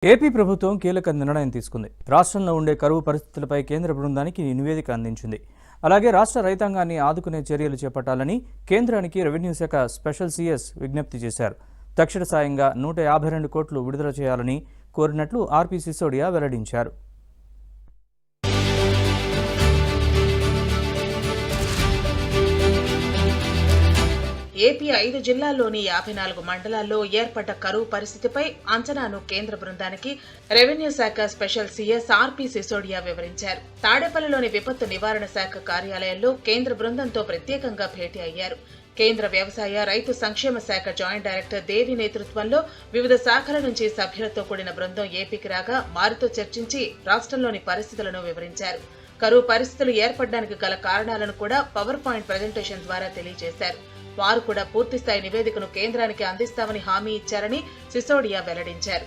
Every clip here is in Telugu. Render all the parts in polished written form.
ఏపీ ప్రభుత్వం కీలక నిర్ణయం తీసుకుంది. రాష్ట్రంలో ఉండే కరువు పరిస్థితులపై కేంద్ర బృందానికి నివేదిక అందించింది. అలాగే రాష్ట్ర రైతాంగాన్ని ఆదుకునే చర్యలు చేపట్టాలని కేంద్రానికి రెవెన్యూ శాఖ స్పెషల్ సీఎస్ విజ్ఞప్తి చేశారు. తక్షణ సాయంగా 152 కోట్లు విడుదల చేయాలని కోరినట్లు ఆర్పీ సిసోడియా వెల్లడించారు. ఏపీ 5 జిల్లాల్లోని 54 మండలాల్లో ఏర్పడ్డ కరువు పరిస్థితిపై అంచనాను కేంద్ర బృందానికి రెవెన్యూ శాఖ స్పెషల్ సీఎస్ ఆర్పీ సిసోడియా వివరించారు. తాడేపల్లిలోని విపత్తు నివారణ శాఖ కార్యాలయంలో కేంద్ర బృందంతో ప్రత్యేకంగా భేటీ అయ్యారు. కేంద్ర వ్యవసాయ రైతు సంక్షేమ శాఖ జాయింట్ డైరెక్టర్ దేవి నేతృత్వంలో వివిధ శాఖల నుంచి సభ్యులతో కూడిన బృందం ఏపీకి రాగా వారితో చర్చించి రాష్ట్రంలోని పరిస్థితులను వివరించారు. కరువు పరిస్థితులు ఏర్పడడానికి గల కారణాలను కూడా పవర్ పాయింట్ ప్రెజెంటేషన్ ద్వారా తెలియజేశారు. వారు కూడా పూర్తిస్థాయి నివేదికను కేంద్రానికి అందిస్తామని హామీ ఇచ్చారని సిసోడియా వెల్లడించారు.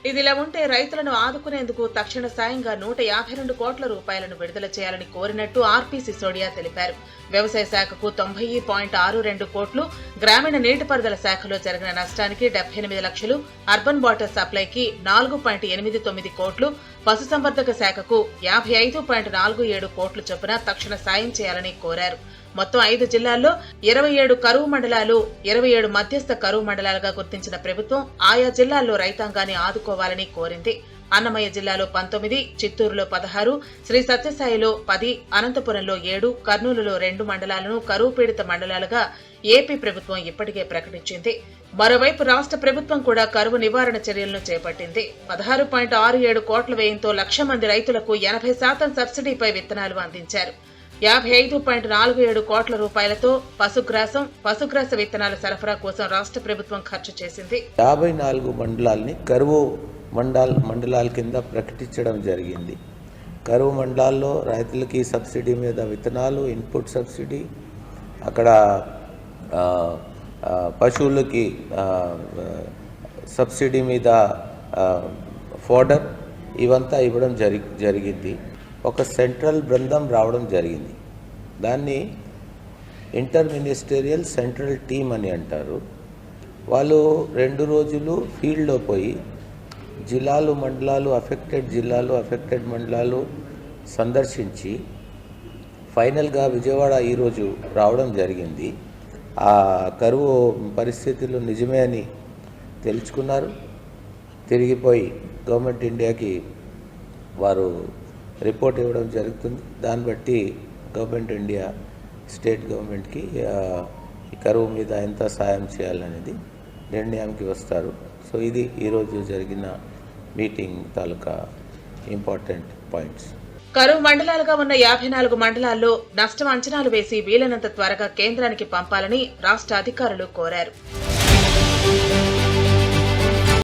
ఇదిలా ఉంటే రైతులను ఆదుకునేందుకు తక్షణ సాయంగా 152 కోట్ల రూపాయలను విడుదల చేయాలని కోరినట్టు ఆర్పీ సిసోడియా తెలిపారు. వ్యవసాయ శాఖకు 90.62 కోట్లు, గ్రామీణ నీటిపారుదల శాఖలో జరిగిన నష్టానికి 78 లక్షలు, అర్బన్ వాటర్ సప్లైకి 4.89 కోట్లు, పశుసంవర్ధక శాఖకు 55.47 కోట్లు చొప్పున తక్షణ సాయం చేయాలని కోరారు. మొత్తం 5 జిల్లాల్లో 27 కరువు మండలాలు, 27 మధ్యస్థ కరువు మండలాలుగా గుర్తించిన ప్రభుత్వం ఆయా జిల్లాల్లో రైతాంగాన్ని ఆదుకోవాలని కోరింది. అన్నమయ్య జిల్లాలో 19, చిత్తూరులో 16, శ్రీ సత్యసాయిలో 10, అనంతపురంలో 7, కర్నూలులో 2 మండలాలను కరువు పీడిత మండలాలుగా ఏపీ ప్రభుత్వం ఇప్పటికే ప్రకటించింది. మరోవైపు రాష్ట్ర ప్రభుత్వం కూడా కరువు నివారణ చర్యలను చేపట్టింది. 16.67 కోట్ల వ్యయంతో 1,00,000 మంది రైతులకు 80% సబ్సిడీపై విత్తనాలు అందించారు. 55.47 కోట్ల రూపాయలతో పశుగ్రాస విత్తనాల సరఫరా కోసం రాష్ట్ర ప్రభుత్వం ఖర్చు చేసింది. 54 మండలాల్ని కరువు మండలాల కింద ప్రకటించడం జరిగింది. కరువు మండలాల్లో రైతులకి సబ్సిడీ మీద విత్తనాలు, ఇన్పుట్ సబ్సిడీ, అక్కడ పశువులకి సబ్సిడీ మీద ఫోడర్, ఇవంతా ఇవ్వడం జరిగింది. ఒక సెంట్రల్ బృందం రావడం జరిగింది. దాన్ని ఇంటర్ మినిస్టీరియల్ సెంట్రల్ టీమ్ అని అంటారు. వాళ్ళు 2 రోజులు ఫీల్డ్లో పోయి అఫెక్టెడ్ మండలాలు సందర్శించి ఫైనల్గా విజయవాడ ఈరోజు రావడం జరిగింది. ఆ కరువు పరిస్థితులు నిజమే అని తెలుసుకున్నారు. తిరిగిపోయి గవర్నమెంట్ ఇండియాకి వారు రిపోర్ట్ ఇవ్వడం జరుగుతుంది. దాన్ని బట్టి గవర్నమెంట్ ఇండియా స్టేట్ గవర్నమెంట్కి ఈ కరువు మీద ఎంత సాయం చేయాలనేది నిర్ణయానికి వస్తారు. సో ఇది ఈరోజు జరిగిన మీటింగ్ తాలూకా ఇంపార్టెంట్ పాయింట్స్. కరువు మండలాలుగా ఉన్న 54 మండలాల్లో నష్టం అంచనాలు వేసి వీలైనంత త్వరగా కేంద్రానికి పంపాలని రాష్ట్ర అధికారులు కోరారు.